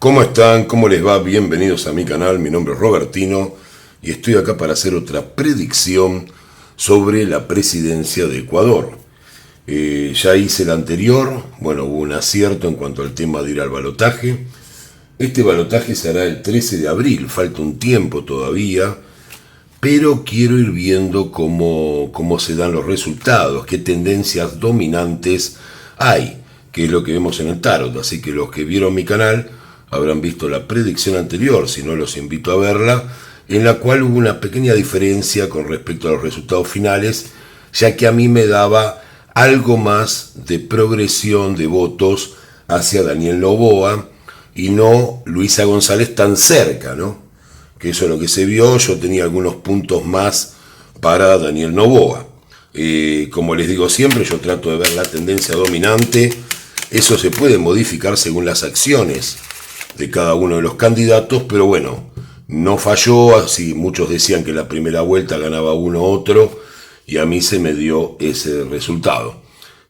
¿Cómo están? ¿Cómo les va? Bienvenidos a mi canal, mi nombre es Robertino y estoy acá para hacer otra predicción sobre la presidencia de Ecuador. Ya hice la anterior, bueno, hubo un acierto en cuanto al tema de ir al balotaje. Este balotaje se hará el 13 de abril, falta un tiempo todavía, pero quiero ir viendo cómo se dan los resultados, qué tendencias dominantes hay, que es lo que vemos en el tarot. Así que los que vieron mi canal habrán visto la predicción anterior, si no los invito a verla, en la cual hubo una pequeña diferencia con respecto a los resultados finales, ya que a mí me daba algo más de progresión de votos hacia Daniel Noboa y no Luisa González tan cerca, ¿no? Que eso es lo que se vio. Yo tenía algunos puntos más para Daniel Noboa. Como les digo siempre, yo trato de ver la tendencia dominante. Eso se puede modificar según las acciones de cada uno de los candidatos, pero bueno, no falló. Así muchos decían que la primera vuelta ganaba uno u otro, y a mí se me dio ese resultado.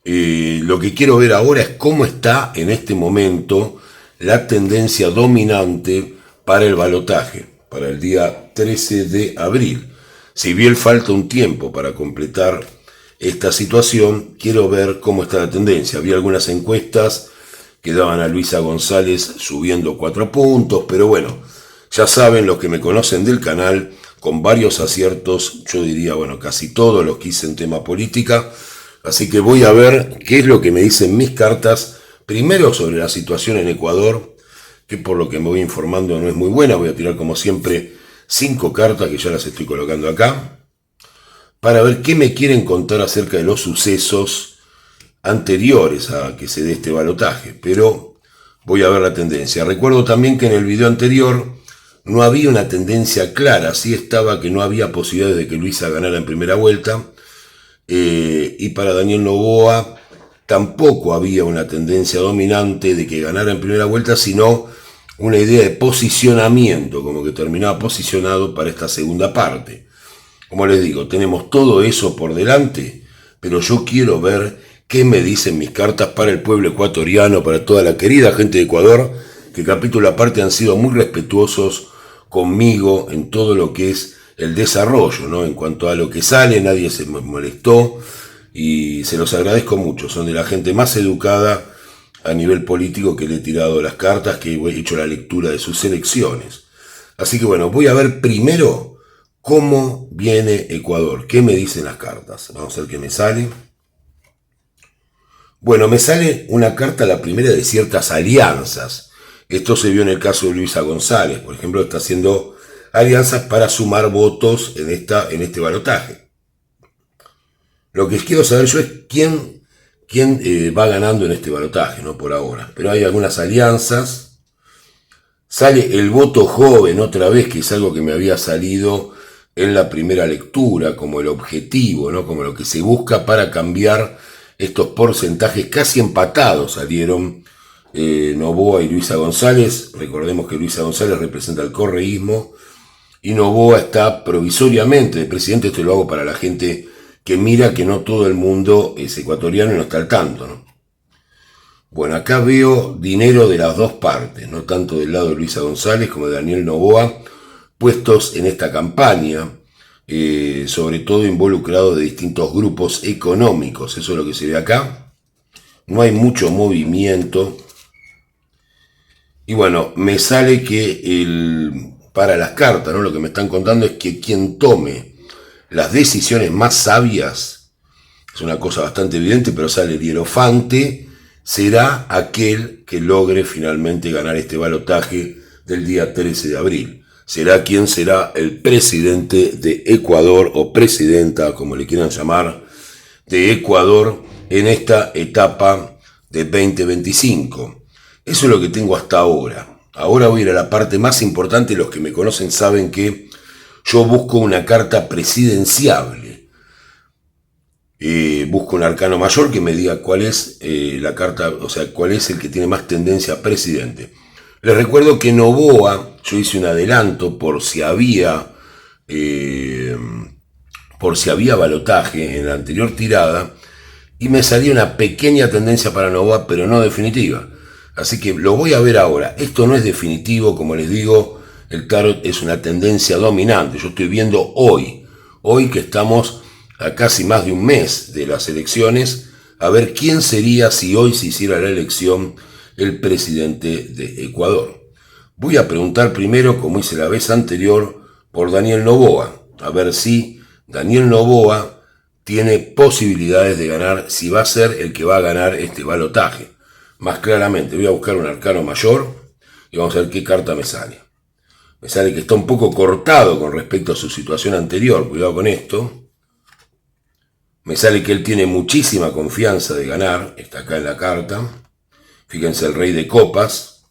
Lo que quiero ver ahora es cómo está en este momento la tendencia dominante para el balotaje, para el día 13 de abril. Si bien falta un tiempo para completar esta situación, quiero ver cómo está la tendencia. Había algunas encuestas que daban a Luisa González subiendo 4 puntos, pero bueno, ya saben los que me conocen del canal, con varios aciertos, yo diría, bueno, casi todos los que hice en tema política. Así que voy a ver qué es lo que me dicen mis cartas, primero sobre la situación en Ecuador, que por lo que me voy informando no es muy buena. Voy a tirar como siempre 5 cartas que ya las estoy colocando acá, para ver qué me quieren contar acerca de los sucesos anteriores a que se dé este balotaje, pero voy a ver la tendencia. Recuerdo también que en el video anterior no había una tendencia clara, sí estaba que no había posibilidades de que Luisa ganara en primera vuelta, y para Daniel Noboa tampoco había una tendencia dominante de que ganara en primera vuelta, sino una idea de posicionamiento, como que terminaba posicionado para esta segunda parte. Como les digo, tenemos todo eso por delante, pero yo quiero ver qué me dicen mis cartas para el pueblo ecuatoriano, para toda la querida gente de Ecuador, que capítulo aparte han sido muy respetuosos conmigo en todo lo que es el desarrollo, ¿no? En cuanto a lo que sale, nadie se me molestó y se los agradezco mucho. Son de la gente más educada a nivel político que le he tirado las cartas, que he hecho la lectura de sus elecciones. Así que bueno, voy a ver primero cómo viene Ecuador, qué me dicen las cartas. Vamos a ver qué me sale. Bueno, me sale una carta, la primera, de ciertas alianzas. Esto se vio en el caso de Luisa González, por ejemplo, está haciendo alianzas para sumar votos en este balotaje. Lo que quiero saber yo es quién va ganando en este balotaje, ¿no? Por ahora. Pero hay algunas alianzas. Sale el voto joven otra vez, que es algo que me había salido en la primera lectura, como el objetivo, ¿no? Como lo que se busca para cambiar estos porcentajes casi empatados. Salieron Noboa y Luisa González. Recordemos que Luisa González representa el correísmo y Noboa está provisoriamente de presidente. Esto lo hago para la gente que mira que no todo el mundo es ecuatoriano y no está al tanto, ¿no? Bueno, acá veo dinero de las dos partes, no tanto del lado de Luisa González como de Daniel Noboa, puestos en esta campaña, sobre todo involucrado de distintos grupos económicos. Eso es lo que se ve acá. No hay mucho movimiento. Y bueno, me sale que para las cartas, ¿no? Lo que me están contando es que quien tome las decisiones más sabias, es una cosa bastante evidente, pero sale el hierofante, será aquel que logre finalmente ganar este balotaje del día 13 de abril. Será quien será el presidente de Ecuador, o presidenta, como le quieran llamar, de Ecuador en esta etapa de 2025. Eso es lo que tengo hasta ahora. Ahora voy a ir a la parte más importante. Los que me conocen saben que yo busco una carta presidenciable. Busco un arcano mayor que me diga cuál es la carta, o sea, cuál es el que tiene más tendencia a presidente. Les recuerdo que Noboa, yo hice un adelanto por si había balotaje en la anterior tirada, y me salía una pequeña tendencia para Noboa, pero no definitiva. Así que lo voy a ver ahora. Esto no es definitivo, como les digo, el tarot es una tendencia dominante. Yo estoy viendo hoy que estamos a casi más de un mes de las elecciones, a ver quién sería, si hoy se hiciera la elección, el presidente de Ecuador. Voy a preguntar primero, como hice la vez anterior, por Daniel Noboa, a ver si Daniel Noboa tiene posibilidades de ganar, si va a ser el que va a ganar este balotaje. Más claramente, voy a buscar un arcano mayor y vamos a ver qué carta me sale. Me sale que está un poco cortado con respecto a su situación anterior, cuidado con esto. Me sale que él tiene muchísima confianza de ganar, está acá en la carta. Fíjense, el rey de copas.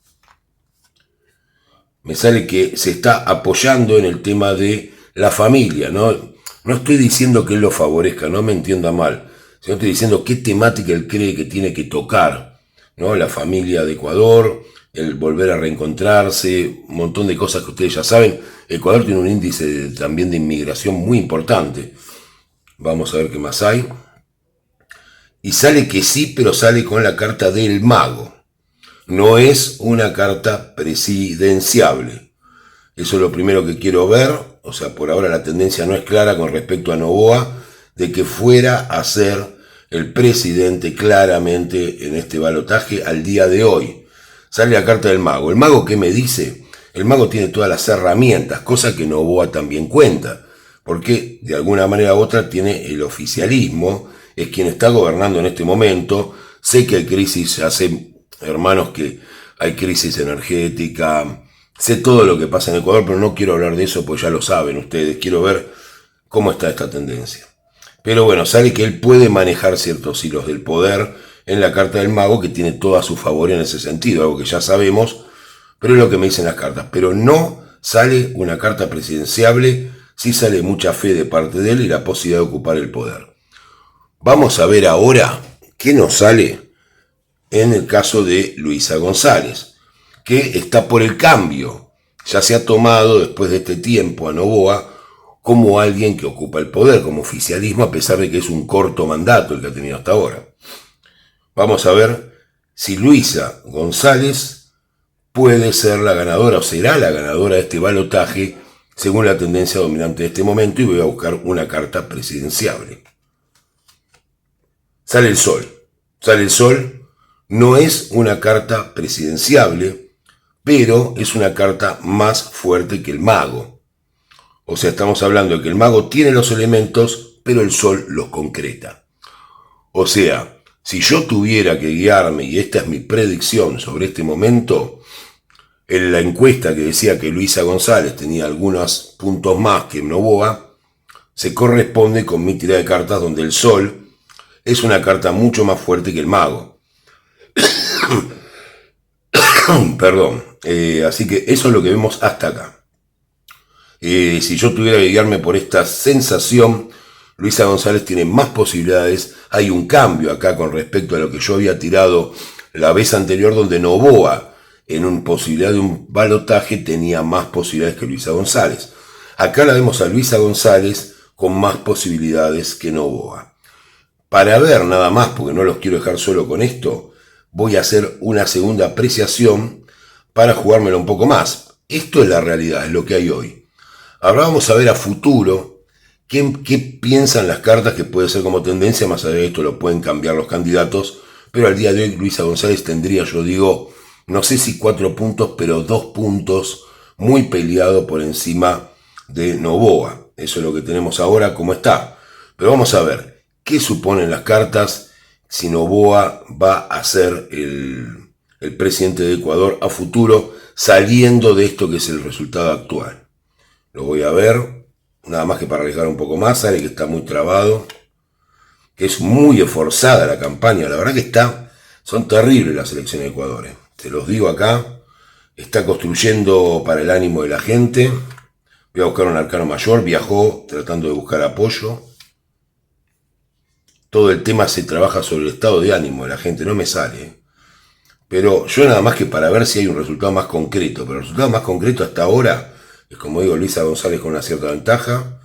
Me sale que se está apoyando en el tema de la familia, ¿no? No estoy diciendo que él lo favorezca, no me entienda mal, sino estoy diciendo qué temática él cree que tiene que tocar, ¿no? La familia de Ecuador, el volver a reencontrarse, un montón de cosas que ustedes ya saben. Ecuador tiene un índice también de inmigración muy importante. Vamos a ver qué más hay. Y sale que sí, pero sale con la carta del mago. No es una carta presidenciable. Eso es lo primero que quiero ver. O sea, por ahora la tendencia no es clara con respecto a Noboa de que fuera a ser el presidente claramente en este balotaje al día de hoy. Sale la carta del mago. ¿El mago qué me dice? El mago tiene todas las herramientas, cosa que Noboa también cuenta, porque de alguna manera u otra tiene el oficialismo, es quien está gobernando en este momento. Sé que hay crisis, hace hermanos que hay crisis energética, sé todo lo que pasa en Ecuador, pero no quiero hablar de eso, pues ya lo saben ustedes, quiero ver cómo está esta tendencia. Pero bueno, sale que él puede manejar ciertos hilos del poder en la carta del mago, que tiene todo a su favor en ese sentido, algo que ya sabemos, pero es lo que me dicen las cartas. Pero no sale una carta presidenciable, sí sale mucha fe de parte de él y la posibilidad de ocupar el poder. Vamos a ver ahora qué nos sale en el caso de Luisa González, que está por el cambio. Ya se ha tomado después de este tiempo a Noboa como alguien que ocupa el poder, como oficialismo, a pesar de que es un corto mandato el que ha tenido hasta ahora. Vamos a ver si Luisa González puede ser la ganadora o será la ganadora de este balotaje según la tendencia dominante de este momento, y voy a buscar una carta presidenciable. Sale el sol. Sale el sol. No es una carta presidenciable, pero es una carta más fuerte que el mago. O sea, estamos hablando de que el mago tiene los elementos, pero el sol los concreta. O sea, si yo tuviera que guiarme, y esta es mi predicción sobre este momento, en la encuesta que decía que Luisa González tenía algunos puntos más que Noboa, se corresponde con mi tirada de cartas, donde el sol es una carta mucho más fuerte que el mago. Perdón. Así que eso es lo que vemos hasta acá. Si yo tuviera que guiarme por esta sensación, Luisa González tiene más posibilidades. Hay un cambio acá con respecto a lo que yo había tirado la vez anterior, donde Noboa, en una posibilidad de un balotaje, tenía más posibilidades que Luisa González. Acá la vemos a Luisa González con más posibilidades que Noboa. Para ver nada más, porque no los quiero dejar solo con esto, voy a hacer una segunda apreciación para jugármelo un poco más. Esto es la realidad, es lo que hay hoy. Ahora vamos a ver a futuro qué piensan las cartas que puede ser como tendencia. Más allá de esto lo pueden cambiar los candidatos, pero al día de hoy Luisa González tendría, yo digo, no sé si 4 puntos, pero 2 puntos muy peleado por encima de Noboa. Eso es lo que tenemos ahora como está. Pero vamos a ver qué suponen las cartas si Noboa va a ser el presidente de Ecuador a futuro, saliendo de esto que es el resultado actual. Lo voy a ver, nada más que para arriesgar un poco más. Sale que está muy trabado, que es muy esforzada la campaña. La verdad que son terribles las elecciones de Ecuador. Te los digo acá. Está construyendo para el ánimo de la gente. Voy a buscar un arcano mayor. Viajó tratando de buscar apoyo. Todo el tema se trabaja sobre el estado de ánimo de la gente. No me sale. Pero yo nada más que para ver si hay un resultado más concreto. Pero el resultado más concreto hasta ahora es, como digo, Luisa González con una cierta ventaja.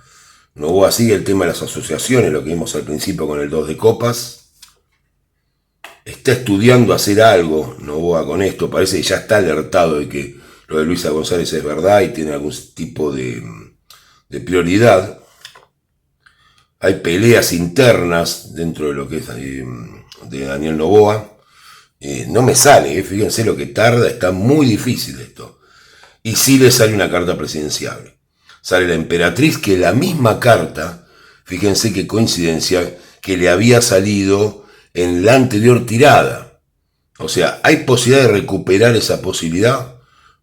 Noboa sigue el tema de las asociaciones, lo que vimos al principio con el 2 de copas. está estudiando hacer algo Noboa con esto, parece que ya está alertado de que lo de Luisa González es verdad y tiene algún tipo de prioridad. Hay peleas internas dentro de lo que es de Daniel Noboa. No me sale, fíjense lo que tarda, está muy difícil esto. Y sí le sale una carta presidenciable. Sale la emperatriz, que la misma carta, fíjense qué coincidencia, que le había salido en la anterior tirada. O sea, hay posibilidad de recuperar esa posibilidad,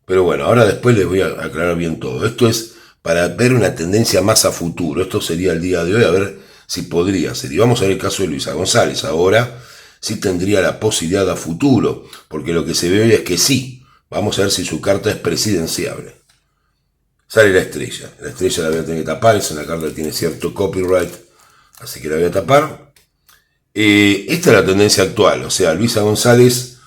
pero bueno, ahora después les voy a aclarar bien todo. Esto es para ver una tendencia más a futuro. Esto sería el día de hoy, a ver si podría ser. Y vamos a ver el caso de Luisa González. Ahora sí tendría la posibilidad a futuro, porque lo que se ve hoy es que sí. Vamos a ver si su carta es presidenciable. Sale la estrella. La estrella la voy a tener que tapar. Es una carta que tiene cierto copyright, así que la voy a tapar. Esta es la tendencia actual. O sea, Luisa González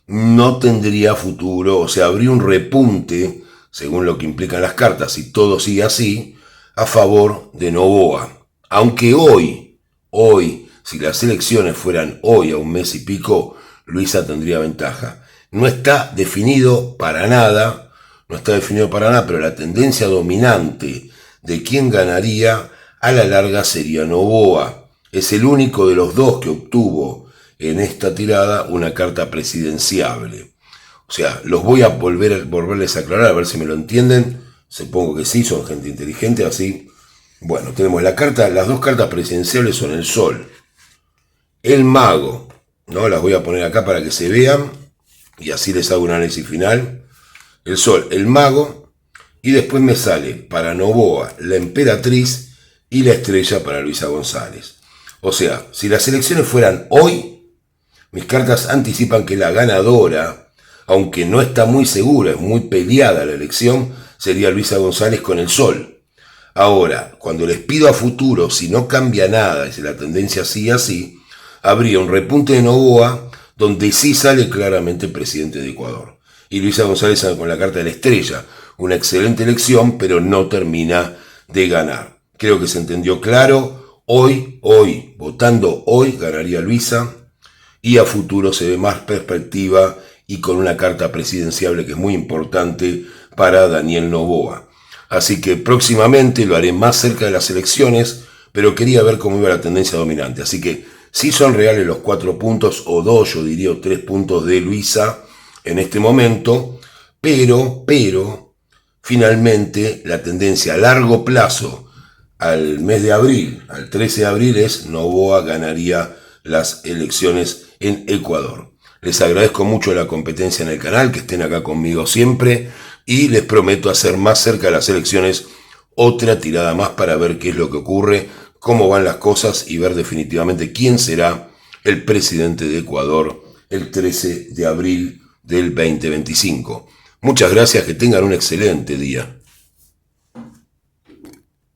no tendría futuro. O sea, habría un repunte, según lo que implican las cartas, si todo sigue así, a favor de Noboa. Aunque hoy, si las elecciones fueran hoy a un mes y pico, Luisa tendría ventaja. No está definido para nada, pero la tendencia dominante de quién ganaría a la larga sería Noboa. Es el único de los dos que obtuvo en esta tirada una carta presidenciable. O sea, los voy a volverles a aclarar, a ver si me lo entienden. Supongo que sí, son gente inteligente, así. Bueno, tenemos las dos cartas presidenciales son el Sol, el Mago, ¿no? Las voy a poner acá para que se vean y así les hago un análisis final. El Sol, el Mago, y después me sale para Noboa la Emperatriz y la Estrella para Luisa González. O sea, si las elecciones fueran hoy, mis cartas anticipan que la ganadora, aunque no está muy segura, es muy peleada la elección, sería Luisa González con el Sol. Ahora, cuando les pido a futuro, si no cambia nada y si la tendencia sigue así, habría un repunte de Noboa donde sí sale claramente el presidente de Ecuador. Y Luisa González sale con la carta de la estrella. Una excelente elección, pero no termina de ganar. Creo que se entendió claro. Hoy, votando hoy, ganaría Luisa. Y a futuro se ve más perspectiva y con una carta presidenciable que es muy importante para Daniel Noboa. Así que próximamente lo haré más cerca de las elecciones, pero quería ver cómo iba la tendencia dominante. Así que sí son reales los 4 puntos, o 2, yo diría 3 puntos de Luisa en este momento, pero, finalmente la tendencia a largo plazo al mes de abril, al 13 de abril, es Noboa ganaría las elecciones en Ecuador. Les agradezco mucho la competencia en el canal, que estén acá conmigo siempre, y les prometo hacer más cerca de las elecciones otra tirada más para ver qué es lo que ocurre, cómo van las cosas y ver definitivamente quién será el presidente de Ecuador el 13 de abril del 2025. Muchas gracias, que tengan un excelente día.